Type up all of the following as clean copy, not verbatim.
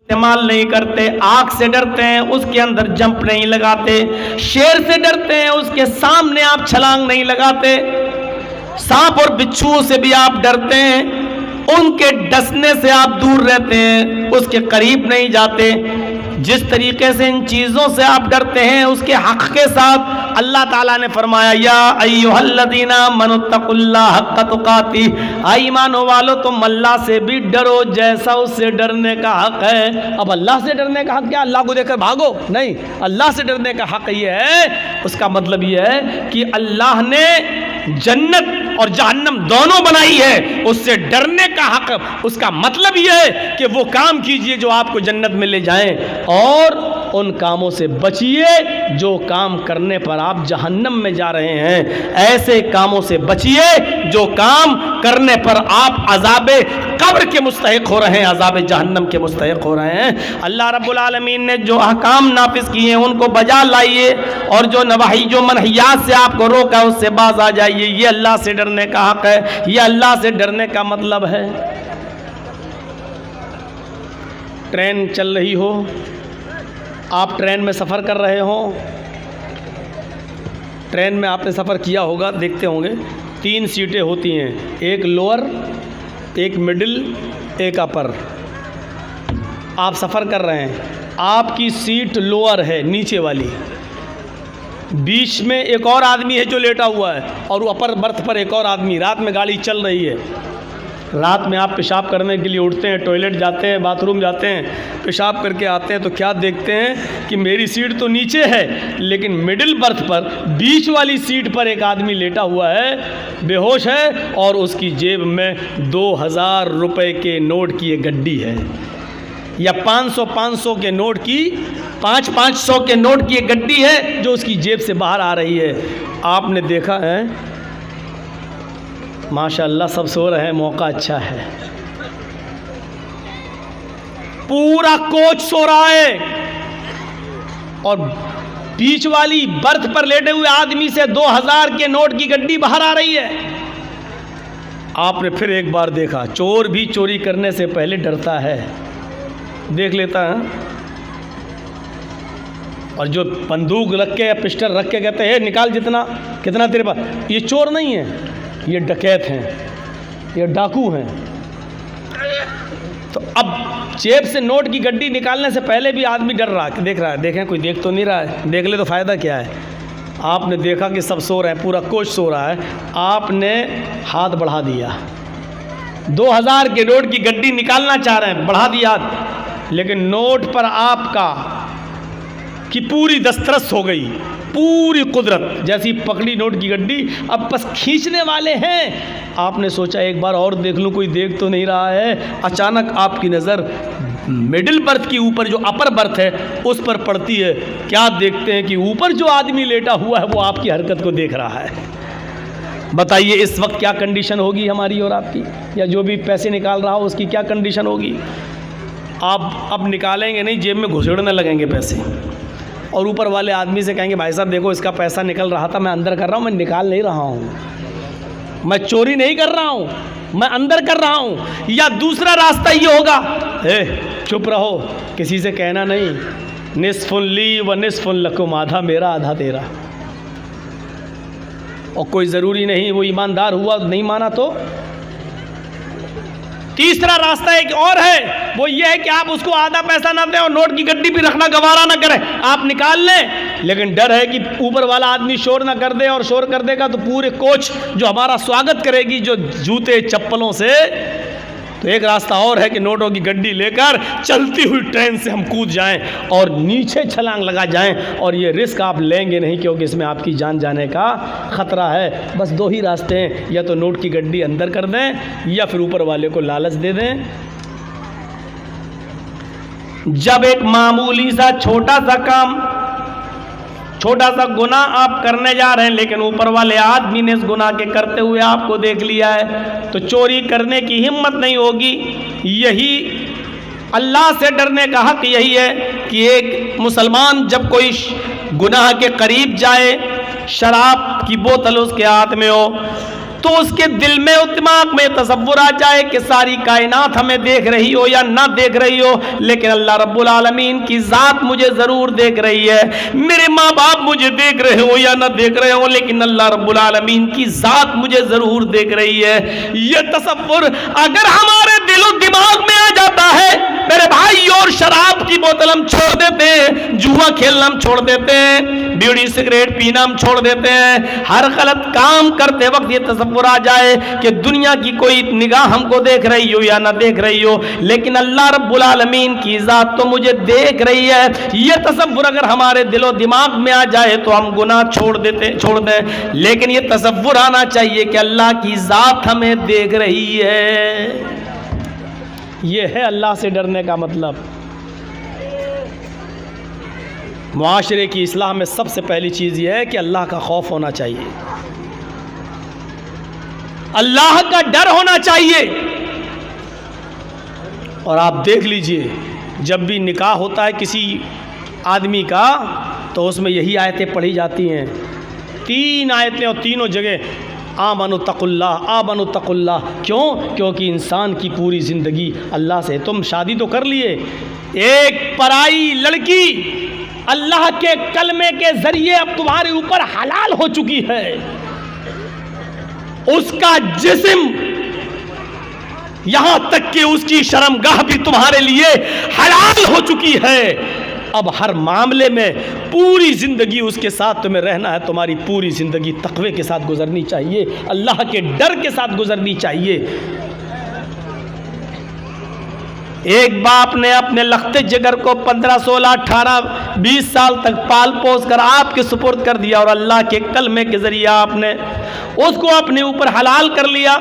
इस्तेमाल नहीं करते, आग से डरते हैं उसके अंदर जंप नहीं लगाते, शेर से डरते हैं उसके सामने आप छलांग नहीं लगाते, सांप और बिच्छुओं से भी आप डरते हैं, उनके डसने से आप दूर रहते हैं, उसके करीब नहीं जाते। जिस तरीके से इन चीज़ों से आप डरते हैं उसके हक के साथ अल्लाह ताला ने फरमाया या अय्युहल्लज़ीना आमनुत्तकुल्लाह हक़्क़ तुक़ातिह, ईमानो वालो तुम अल्लाह से भी डरो जैसा उससे डरने का हक है। अब अल्लाह से डरने का हक क्या? अल्लाह को देखकर भागो? नहीं, अल्लाह से डरने का हक ये है, उसका मतलब ये है कि अल्लाह ने जन्नत और जहन्नम दोनों बनाई है, उससे डरने का हक, उसका मतलब यह है कि वो काम कीजिए जो आपको जन्नत में ले जाएं और उन कामों से बचिए जो काम करने पर आप जहन्नम में जा रहे हैं। ऐसे कामों से बचिए जो काम करने पर आप अज़ाबे कब्र के मुस्तहिक हो रहे हैं, अज़ाबे जहन्नम के मुस्तहिक हो रहे हैं। अल्लाह रब्बुल आलमीन ने जो अहकाम नाफिज किए हैं उनको बजा लाइए और जो नवाही जो मनहियात से आपको रोका उससे बाज आ जाइए। ये अल्लाह से डरने का हक है, ये अल्लाह से डरने का मतलब है। ट्रेन चल रही हो, आप ट्रेन में सफ़र कर रहे हो, ट्रेन में आपने सफ़र किया होगा, देखते होंगे 3 सीटें होती हैं, एक लोअर, एक मिडिल, एक अपर। आप सफ़र कर रहे हैं, आपकी सीट लोअर है, नीचे वाली, बीच में एक और आदमी है जो लेटा हुआ है और अपर बर्थ पर एक और आदमी। रात में गाड़ी चल रही है, रात में आप पेशाब करने के लिए उठते हैं, टॉयलेट जाते हैं, बाथरूम जाते हैं, पेशाब करके आते हैं तो क्या देखते हैं कि मेरी सीट तो नीचे है लेकिन मिडिल बर्थ पर बीच वाली सीट पर एक आदमी लेटा हुआ है, बेहोश है और उसकी जेब में 2000 रुपये के नोट की एक गड्डी है या 500 के नोट की 500 के नोट की एक गड्डी है जो उसकी जेब से बाहर आ रही है। आपने देखा है, माशाअल्लाह सब सो रहे हैं, मौका अच्छा है, पूरा कोच सो रहा है और बीच वाली बर्थ पर लेटे हुए आदमी से 2000 के नोट की गड्डी बाहर आ रही है। आपने फिर एक बार देखा, चोर भी चोरी करने से पहले डरता है, देख लेता है, और जो बंदूक रख के या पिस्टल रख के कहते हैं निकाल जितना, कितना तेरे पास, ये चोर नहीं है, ये डकैत हैं, ये डाकू हैं। तो अब जेब से नोट की गड्डी निकालने से पहले भी आदमी डर रहा है, देख रहा है, देखें कोई देख तो नहीं रहा है, देख ले तो फ़ायदा क्या है। आपने देखा कि सब सो रहे हैं, पूरा कोच सो रहा है, आपने हाथ बढ़ा दिया, 2000 के नोट की गड्डी निकालना चाह रहे हैं, बढ़ा दिया, लेकिन नोट पर आपका कि पूरी दस्तरस हो गई, पूरी कुदरत जैसी पकड़ी नोट की गड्डी, अब बस खींचने वाले हैं। आपने सोचा एक बार और देख लूँ, कोई देख तो नहीं रहा है। अचानक आपकी नज़र मिडिल बर्थ की ऊपर जो अपर बर्थ है उस पर पड़ती है। क्या देखते हैं कि ऊपर जो आदमी लेटा हुआ है वो आपकी हरकत को देख रहा है। बताइए इस वक्त क्या कंडीशन होगी हमारी और आपकी, या जो भी पैसे निकाल रहा हो उसकी क्या कंडीशन होगी। आप अब निकालेंगे नहीं, जेब में घुसेड़ने लगेंगे पैसे और ऊपर वाले आदमी से कहेंगे भाई साहब देखो इसका पैसा निकल रहा था, मैं अंदर कर रहा हूँ, मैं निकाल नहीं रहा हूँ, मैं चोरी नहीं कर रहा हूँ, मैं अंदर कर रहा हूँ। या दूसरा रास्ता ये होगा, चुप रहो, किसी से कहना नहीं, निस्फुन ली व निस्फुन लकुम, आधा मेरा आधा तेरा, और कोई ज़रूरी नहीं वो ईमानदार हुआ नहीं माना तो। तीसरा रास्ता एक और है, वो ये है कि आप उसको आधा पैसा ना दें और नोट की गड्डी भी रखना गवारा ना करें, आप निकाल लें, लेकिन डर है कि ऊपर वाला आदमी शोर ना कर दे, और शोर कर देगा तो पूरे कोच जो हमारा स्वागत करेगी जो जूते चप्पलों से। तो एक रास्ता और है कि नोटों की गड्डी लेकर चलती हुई ट्रेन से हम कूद जाएं और नीचे छलांग लगा जाएं, और ये रिस्क आप लेंगे नहीं क्योंकि इसमें आपकी जान जाने का ख़तरा है। बस 2 ही रास्ते हैं, या तो नोट की गड्डी अंदर कर दें या फिर ऊपर वाले को लालच दे दें। जब एक मामूली सा छोटा सा काम, छोटा सा गुनाह आप करने जा रहे हैं, लेकिन ऊपर वाले आदमी ने इस गुनाह के करते हुए आपको देख लिया है, तो चोरी करने की हिम्मत नहीं होगी। यही अल्लाह से डरने का हक यही है कि एक मुसलमान जब कोई गुनाह के करीब जाए, शराब की बोतल उसके हाथ में हो, तो उसके दिल में और दिमाग में तसव्वुर आ जाए कि सारी कायनात हमें देख रही हो या ना देख रही हो, लेकिन अल्लाह रब्बुल आलमीन की जात मुझे जरूर देख रही है। मेरे माँ बाप मुझे देख रहे हो या ना देख रहे हो, लेकिन अल्लाह रब्बुल आलमीन की जात मुझे जरूर देख रही है। यह तसव्वुर अगर हमारे दिलो दिमाग में आ जाता है मेरे भाई, और शराब की बोतल हम छोड़ देते हैं, जुआ खेलना हम छोड़ देते हैं, बीड़ी सिगरेट पीना हम छोड़ देते हैं, हर गलत काम करते वक्त ये तसव्वुर आ जाए कि दुनिया की कोई निगाह हमको देख रही हो या ना देख रही हो, लेकिन अल्लाह रब्बुल आलमीन की जात तो मुझे देख रही है, ये तसव्वुर अगर हमारे दिलो दिमाग में आ जाए तो हम गुनाह छोड़ दें। लेकिन ये तसव्वुर आना चाहिए कि अल्लाह की जात हमें देख रही है। ये है अल्लाह से डरने का मतलब। मुआशरे की इस्लाह में सबसे पहली चीज़ यह है कि अल्लाह का खौफ होना चाहिए, अल्लाह का डर होना चाहिए। और आप देख लीजिए, जब भी निकाह होता है किसी आदमी का तो उसमें यही आयतें पढ़ी जाती हैं, 3 आयतें, और तीनों जगह आमनु तकुल्लाह, आमनु तकुल्लाह। क्यों? क्योंकि इंसान की पूरी ज़िंदगी अल्लाह से, तुम शादी तो कर लिए, एक पराई लड़की अल्लाह के कलमे के ज़रिए अब तुम्हारे ऊपर हलाल हो चुकी है, उसका जिस्म यहां तक कि उसकी शर्मगाह भी तुम्हारे लिए हलाल हो चुकी है। अब हर मामले में पूरी ज़िंदगी उसके साथ तुम्हें रहना है, तुम्हारी पूरी ज़िंदगी तक़वे के साथ गुजरनी चाहिए, अल्लाह के डर के साथ गुजरनी चाहिए। एक बाप ने अपने लखते जिगर को 15, 16, 18, 20 साल तक पाल पोस कर आपके सुपुर्द कर दिया, और अल्लाह के कलमे के ज़रिए आपने उसको अपने ऊपर हलाल कर लिया।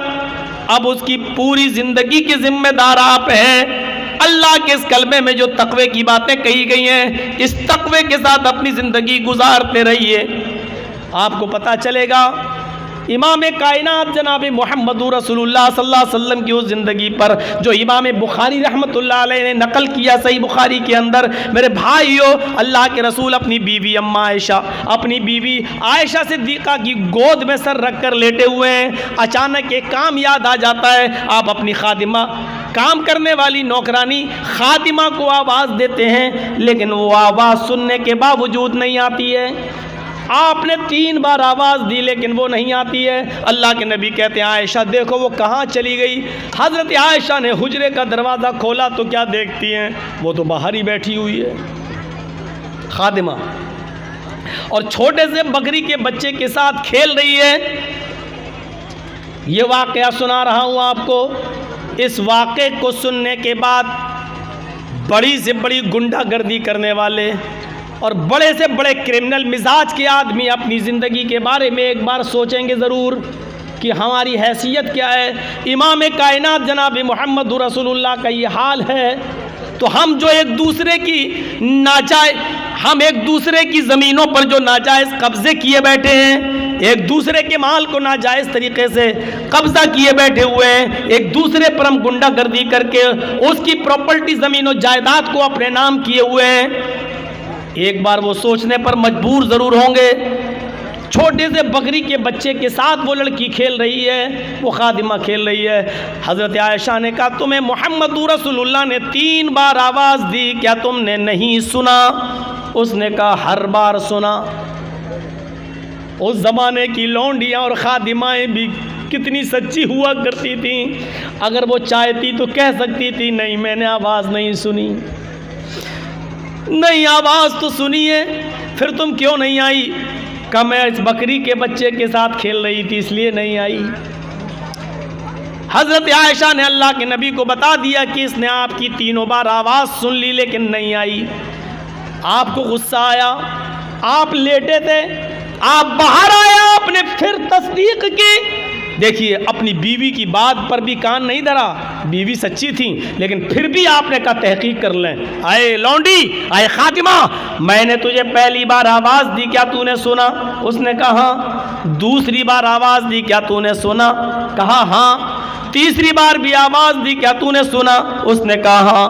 अब उसकी पूरी ज़िंदगी के ज़िम्मेदार आप हैं। अल्लाह के इस कलमे में जो तक़वे की बातें कही गई हैं, इस तक़वे के साथ अपनी ज़िंदगी गुजारते रहिए, आपको पता चलेगा इमाम कायनात जनाब मुहम्मदुर रसूलुल्लाह सल्लल्लाहु अलैहि वसल्लम की उस ज़िंदगी पर जो इमाम बुखारी रहमतुल्लाह अलैह ने नकल किया सही बुखारी के अंदर। मेरे भाइयों, अल्लाह के रसूल अपनी बीवी अम्मा आयशा, अपनी बीवी आयशा सिद्दीक़ा की गोद में सर रख कर लेटे हुए हैं। अचानक एक काम याद आ जाता है, आप अपनी खादिमा, काम करने वाली नौकरानी खादिमा को आवाज़ देते हैं, लेकिन वो आवाज़ सुनने के बावजूद नहीं आती है। आपने 3 बार आवाज़ दी लेकिन वो नहीं आती है। अल्लाह के नबी कहते हैं आयशा देखो वो कहाँ चली गई। हज़रत आयशा ने हुजरे का दरवाज़ा खोला तो क्या देखती हैं, वो तो बाहर ही बैठी हुई है खादिमा, और छोटे से बकरी के बच्चे के साथ खेल रही है। ये वाक़या सुना रहा हूँ आपको। इस वाक़े को सुनने के बाद बड़ी से बड़ी गुंडागर्दी करने वाले और बड़े से बड़े क्रिमिनल मिजाज के आदमी अपनी ज़िंदगी के बारे में एक बार सोचेंगे ज़रूर कि हमारी हैसियत क्या है। इमाम कायनात जनाब मोहम्मद रसूलुल्लाह का ये हाल है, तो हम जो एक दूसरे की हम एक दूसरे की ज़मीनों पर जो नाजायज़ कब्ज़े किए बैठे हैं, एक दूसरे के माल को नाजायज़ तरीक़े से कब्ज़ा किए बैठे हुए हैं, एक दूसरे पर हम गुंडागर्दी करके उसकी प्रॉपर्टी ज़मीन और जायदाद को अपने नाम किए हुए हैं। एक बार वो सोचने पर मजबूर ज़रूर होंगे। छोटे से बकरी के बच्चे के साथ वो लड़की खेल रही है, वो खादिमा खेल रही है। हज़रत आयशा ने कहा तुम्हें मोहम्मद रसूलुल्लाह ने 3 बार आवाज़ दी, क्या तुमने नहीं सुना? उसने कहा हर बार सुना। उस ज़माने की लौंडियाँ और खादिमाएँ भी कितनी सच्ची हुआ करती थी। अगर वो चाहती तो कह सकती थी नहीं मैंने आवाज़ नहीं सुनी। नहीं आवाज़ तो सुनी है, फिर तुम क्यों नहीं आई? कहा मैं इस बकरी के बच्चे के साथ खेल रही थी इसलिए नहीं आई। हज़रत आयशा ने अल्लाह के नबी को बता दिया कि इसने आपकी 3 बार आवाज़ सुन ली लेकिन नहीं आई। आपको गुस्सा आया, आप लेटे थे, आप बाहर आए, आपने फिर तस्दीक की। देखिए अपनी बीवी की बात पर भी कान नहीं धरा, बीवी सच्ची थी लेकिन फिर भी आपने कहा तहकीक कर लें। आए लौंडी, आए खातिमा, मैंने तुझे पहली बार आवाज़ दी, क्या तूने सुना? उसने कहा दूसरी बार आवाज़ दी, क्या तूने सुना? कहा हाँ। तीसरी बार भी आवाज़ दी, क्या तूने सुना? उसने कहा हाँ।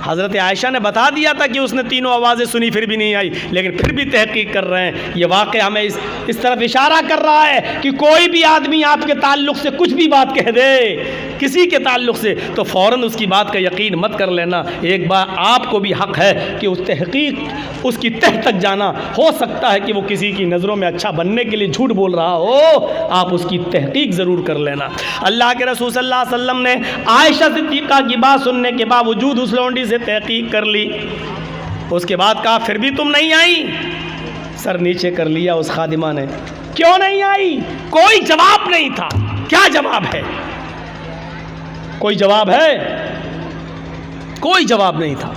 हज़रत आयशा ने बता दिया था कि उसने तीनों आवाज़ें सुनी फिर भी नहीं आई, लेकिन फिर भी तहकीक कर रहे हैं। ये वाक़या हमें इस तरफ इशारा कर रहा है कि कोई भी आदमी आपके ताल्लुक़ से कुछ भी बात कह दे, किसी के ताल्लुक़ से, तो फ़ौरन उसकी बात का यकीन मत कर लेना। एक बार आपको भी हक़ है कि उस तहकीक, उसकी तह तक जाना। हो सकता है कि वो किसी की नज़रों में अच्छा बनने के लिए झूठ बोल रहा हो, आप उसकी तहकीक ज़रूर कर लेना। अल्लाह के रसूल सल्लल्लाहु अलैहि वसल्लम ने आयशा सिद्दीक़ा की बात सुनने के बावजूद उस लौंडी से तहकीक कर ली। उसके बाद कहा फिर भी तुम नहीं आई? सर नीचे कर लिया उस खादिमा ने। क्यों नहीं आई? कोई जवाब नहीं था। क्या जवाब है? कोई जवाब है? कोई जवाब नहीं था।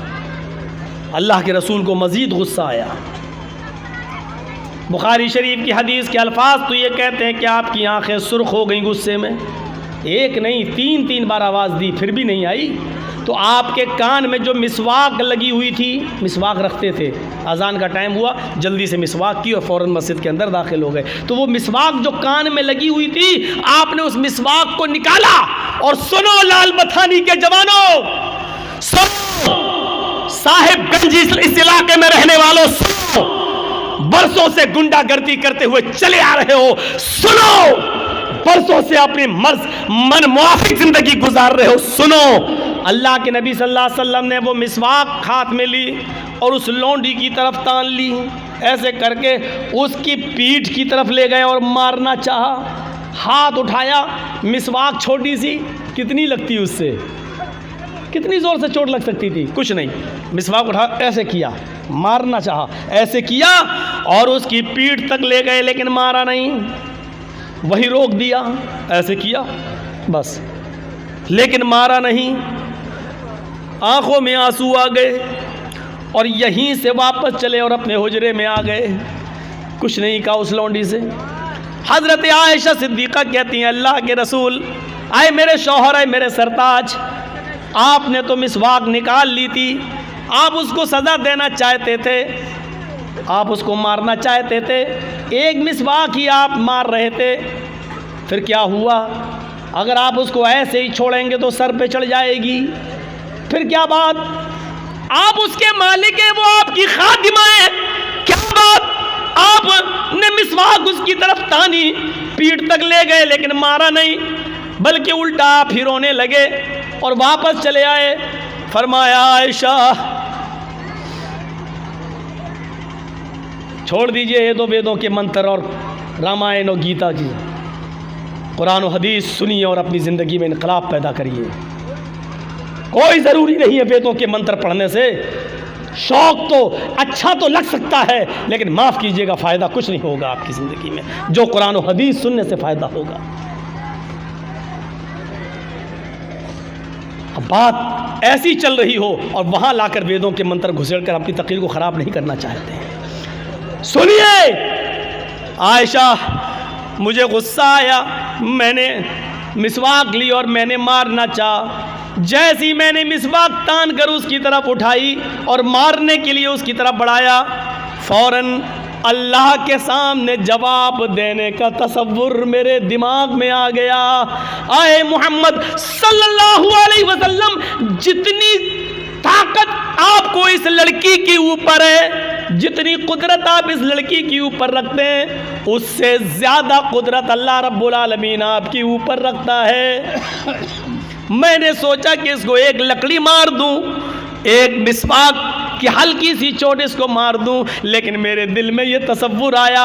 अल्लाह के रसूल को मज़ीद गुस्सा आया। बुखारी शरीफ की हदीस के अल्फाज तो ये कहते हैं कि आपकी आंखें सुर्ख हो गई गुस्से में। एक नहीं, तीन बार आवाज़ दी फिर भी नहीं आई। तो आपके कान में जो मिसवाक लगी हुई थी, मिसवाक रखते थे, अजान का टाइम हुआ, जल्दी से मिसवाक की और फ़ौरन मस्जिद के अंदर दाखिल हो गए। तो वो मिसवाक जो कान में लगी हुई थी, आपने उस मिसवाक को निकाला और सुनो लाल बथानी के जवानों, सुनो साहिबगंज इस इलाके में रहने वालों, सुनो बरसों से गुंडागर्दी करते हुए चले आ रहे हो, सुनो बरसों से अपनी मन मुआफिक जिंदगी गुजार रहे हो, सुनो। अल्लाह के नबी सल्लल्लाहु अलैहि वसल्लम ने वो मिसवाक हाथ में ली और उस लौंडी की तरफ तान ली, ऐसे करके उसकी पीठ की तरफ ले गए और मारना चाहा। हाथ उठाया, मिसवाक छोटी सी, कितनी लगती उससे, कितनी ज़ोर से चोट लग सकती थी? कुछ नहीं। मिसवाक उठा, ऐसे किया, मारना चाहा, ऐसे किया और उसकी पीठ तक ले गए, लेकिन मारा नहीं। वही रोक दिया, ऐसे किया बस, लेकिन मारा नहीं। आंखों में आंसू आ गए और यहीं से वापस चले और अपने हुजरे में आ गए। कुछ नहीं कहा उस लौंडी से। हज़रत आयशा सिद्दीक़ा कहती हैं, अल्लाह के रसूल, आए मेरे शौहर, आए मेरे सरताज, आपने तो मिसवाक निकाल ली थी, आप उसको सज़ा देना चाहते थे, आप उसको मारना चाहते थे, एक मिसवाक ही आप मार रहे थे, फिर क्या हुआ? अगर आप उसको ऐसे ही छोड़ेंगे तो सर पे चढ़ जाएगी, फिर क्या बात? आप उसके मालिक हैं, वो आपकी खादिमा है, क्या बात? आपने मिसवाक उसकी तरफ तानी, पीठ तक ले गए, लेकिन मारा नहीं, बल्कि उल्टा आप ही रोने लगे और वापस चले आए। फरमाया, आयशा छोड़ दीजिए ये तो वेदों के मंत्र और रामायण और गीता की, कुरान और हदीस सुनिए और अपनी ज़िंदगी में इनकलाब पैदा करिए। कोई ज़रूरी नहीं है वेदों के मंत्र पढ़ने से। शौक़ तो अच्छा तो लग सकता है, लेकिन माफ़ कीजिएगा, फ़ायदा कुछ नहीं होगा आपकी ज़िंदगी में, जो कुरान और हदीस सुनने से फ़ायदा होगा। अब बात ऐसी चल रही हो और वहाँ लाकर वेदों के मंत्र घुसेड़ कर अपनी तकरीर को ख़राब नहीं करना चाहते हैं। सुनिए आयशा, मुझे गुस्सा आया, मैंने मिसवाक ली और मैंने मारना चाहा। जैसी मैंने मिसवाक तान कर उसकी तरफ उठाई और मारने के लिए उसकी तरफ बढ़ाया, फ़ौरन अल्लाह के सामने जवाब देने का तसव्वुर मेरे दिमाग में आ गया। आए मोहम्मद सल्लल्लाहु अलैहि वसल्लम, जितनी ताकत आपको इस लड़की के ऊपर है, जितनी कुदरत आप इस लड़की के ऊपर रखते हैं, उससे ज़्यादा कुदरत अल्लाह रब्बुल आलमीन आपके ऊपर रखता है। मैंने सोचा कि इसको एक लकड़ी मार दूं, एक मिसवाक की हल्की सी चोट इसको मार दूं, लेकिन मेरे दिल में ये तसव्वुर आया,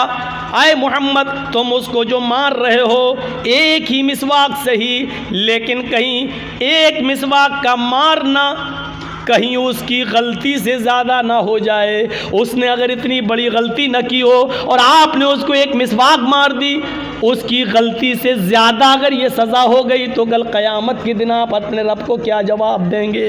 आए मोहम्मद तुम उसको जो मार रहे हो एक ही मिसवाक से ही, लेकिन कहीं एक मिसवाक का मारना कहीं उसकी गलती से ज़्यादा ना हो जाए। उसने अगर इतनी बड़ी गलती न की हो और आपने उसको एक मिसवाक मार दी, उसकी गलती से ज़्यादा अगर ये सज़ा हो गई तो कल क़यामत के दिन आप अपने रब को क्या जवाब देंगे?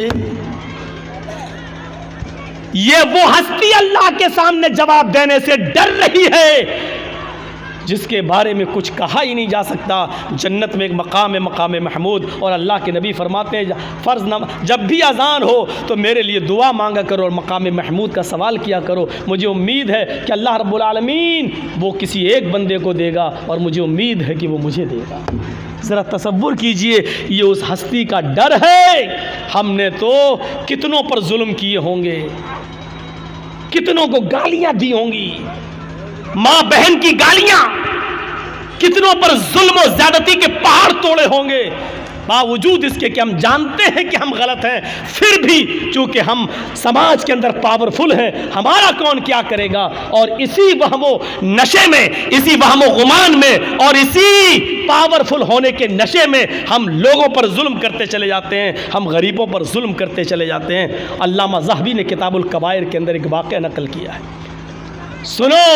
ये वो हस्ती अल्लाह के सामने जवाब देने से डर रही है जिसके बारे में कुछ कहा ही नहीं जा सकता। जन्नत में एक मकाम है, मकाम महमूद। और अल्लाह के नबी फरमाते हैं फ़र्ज़ नम जब भी अज़ान हो तो मेरे लिए दुआ मांगा करो और मकाम महमूद का सवाल किया करो। मुझे उम्मीद है कि अल्लाह रब्बुल आलमीन वो किसी एक बंदे को देगा और मुझे उम्मीद है कि वो मुझे देगा। ज़रा तसव्वुर कीजिए, ये उस हस्ती का डर है। हमने तो कितनों पर जुल्म किए होंगे, कितनों को गालियां दी होंगी, माँ बहन की गालियां, कितनों पर जुल्म और ज्यादती के पहाड़ तोड़े होंगे। बावजूद इसके कि हम जानते हैं कि हम गलत हैं, फिर भी चूंकि हम समाज के अंदर पावरफुल हैं, हमारा कौन क्या करेगा। और इसी वहमो नशे में, इसी वहमो गुमान में और इसी पावरफुल होने के नशे में हम लोगों पर जुल्म करते चले जाते हैं, हम गरीबों पर जुल्म करते चले जाते हैं। अल्लामा ज़हबी ने किताबुल कबायर के अंदर एक वाक़या नकल किया है, सुनो।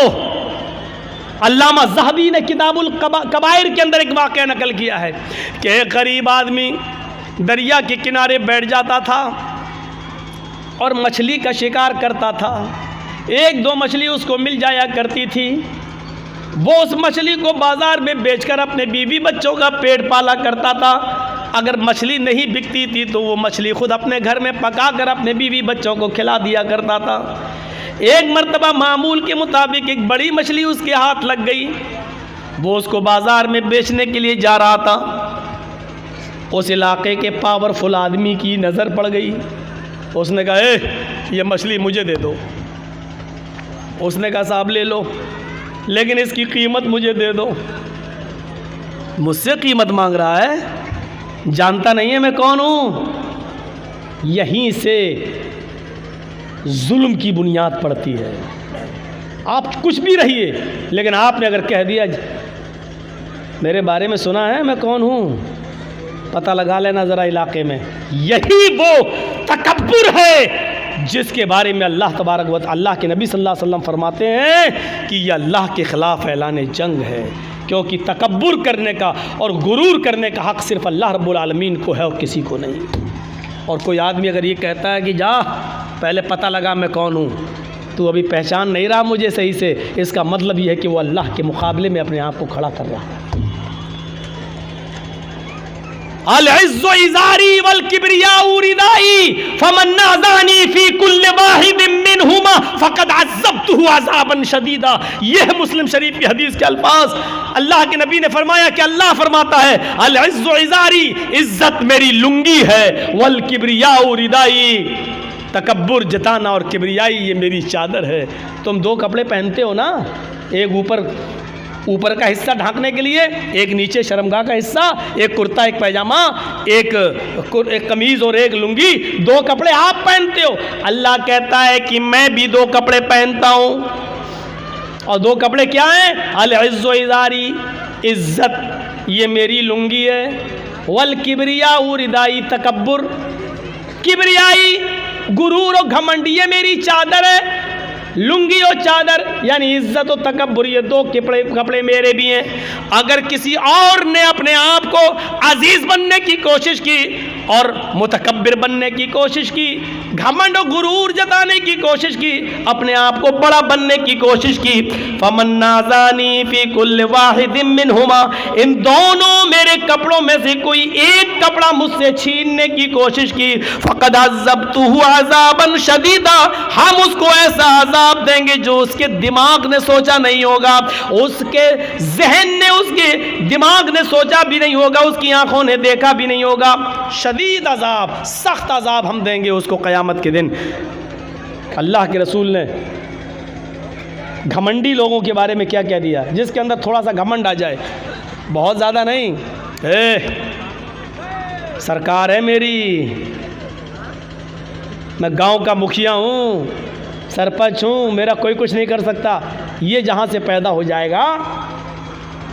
अल्लामा ज़हबी ने किताबुल कबायर के अंदर एक वाक़या नकल किया है कि एक गरीब आदमी दरिया के किनारे बैठ जाता था और मछली का शिकार करता था। एक दो मछली उसको मिल जाया करती थी, वो उस मछली को बाज़ार में बेचकर अपने बीवी बच्चों का पेट पाला करता था। अगर मछली नहीं बिकती थी तो वो मछली खुद अपने घर में पकाकर अपने बीवी बच्चों को खिला दिया करता था। एक मर्तबा मामूल के मुताबिक एक बड़ी मछली उसके हाथ लग गई, वो उसको बाज़ार में बेचने के लिए जा रहा था। उस इलाके के पावरफुल आदमी की नज़र पड़ गई, उसने कहा ये मछली मुझे दे दो। उसने कहा साहब ले लो, लेकिन इसकी कीमत मुझे दे दो। मुझसे कीमत मांग रहा है, जानता नहीं है मैं कौन हूँ। यहीं से जुल्म की बुनियाद पड़ती है। आप कुछ भी रहिए, लेकिन आपने अगर कह दिया मेरे बारे में सुना है मैं कौन हूँ, पता लगा लेना ज़रा इलाके में, यही वो तकब्बुर है जिसके बारे में अल्लाह तबारक व अल्लाह के नबी सल्लल्लाहु अलैहि वसल्लम फरमाते हैं कि यह अल्लाह के ख़िलाफ़ ऐलान जंग है। क्योंकि तकब्बुर करने का और गुरूर करने का हक़ सिर्फ़ अल्लाह रब्बुल आलमीन को है और किसी को नहीं। और कोई आदमी अगर ये कहता है कि जा पहले पता लगा मैं कौन हूँ, तू अभी पहचान नहीं रहा मुझे सही से, इसका मतलब ये है कि वो अल्लाह के मुकाबले में अपने आप को खड़ा कर रहा है। अल-इज़्ज़ु इज़ारी वल किब्रियाउ रिदाई फमन नाज़ानी फी कुल्लि वाहिदिन मिनहुमा फ़क़द अज़्ज़बतुहु अज़ाबन शदीदा। ये है मुस्लिम शरीफ की हदीस के अल्फाज। अल्लाह के नबी ने फरमाया कि अल्लाह फरमाता है अल-इज़्ज़ु इज़ारी, इज़्ज़त मेरी लुंगी है, वल किब्रियाउ रिदाई, तकब्बुर जताना और किब्रियाई ये मेरी चादर है। तुम दो कपड़े पहनते हो ना, एक ऊपर का हिस्सा ढांकने के लिए, एक नीचे शर्मगाह का हिस्सा, एक कुर्ता एक पैजामा, एक कमीज़ और एक लुंगी, दो कपड़े आप पहनते हो। अल्लाह कहता है कि मैं भी दो कपड़े पहनता हूँ, और दो कपड़े क्या हैं? अल-इज़्ज़ु इज़ारी, इज़्ज़त ये मेरी लुंगी है, वल किब्रियाउ रिदाई, तकब्बुर किब्रियाई गुरूर और घमंड ये मेरी चादर है। लुंगी और चादर यानी इज्जत और तकब्बुर, ये दो कपड़े मेरे भी हैं। अगर किसी और ने अपने आप को अजीज बनने की कोशिश की और मुतकब्बिर बनने की कोशिश की, घमंड और गुरूर जताने की कोशिश की, अपने आप को बड़ा बनने की कोशिश की, फमन नाज़ानी फी कुल्लि वाहिदिन मिनहुमा, इन दोनों मेरे कपड़ों में से कोई एक कपड़ा मुझसे छीनने की कोशिश की, फ़क़द अज़्ज़बतुहु अज़ाबन शदीदा, हम उसको ऐसा अज़ाब देंगे जो उसके दिमाग ने सोचा नहीं होगा, उसके जहन ने, उसके दिमाग ने सोचा भी नहीं होगा, उसकी आंखों ने देखा भी नहीं होगा। शदीद अजाब, सख्त अजाब हम देंगे उसको क़यामत के दिन। अल्लाह के रसूल ने घमंडी लोगों के बारे में क्या कह दिया? जिसके अंदर थोड़ा सा घमंड आ जाए, बहुत ज़्यादा नहीं, सरकार है मेरी, मैं गांव का मुखिया हूँ, सरपंच हूँ, मेरा कोई कुछ नहीं कर सकता, ये जहाँ से पैदा हो जाएगा।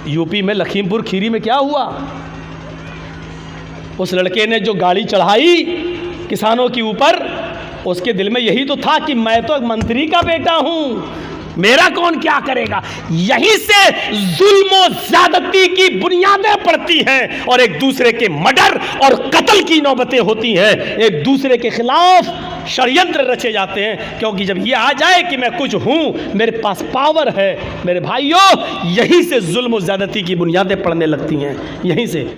यूपी में लखीमपुर खीरी में क्या हुआ? उस लड़के ने जो गाड़ी चढ़ाई किसानों के ऊपर, उसके दिल में यही तो था कि मैं तो एक मंत्री का बेटा हूँ, मेरा कौन क्या करेगा। यहीं से जुल्म और ज्यादती की बुनियादें पड़ती हैं और एक दूसरे के मर्डर और कत्ल की नौबतें होती हैं, एक दूसरे के खिलाफ षड्यंत्र रचे जाते हैं। क्योंकि जब ये आ जाए कि मैं कुछ हूं, मेरे पास पावर है, मेरे भाइयों, यहीं से जुल्म और ज्यादती की बुनियादें पड़ने लगती हैं, यहीं से।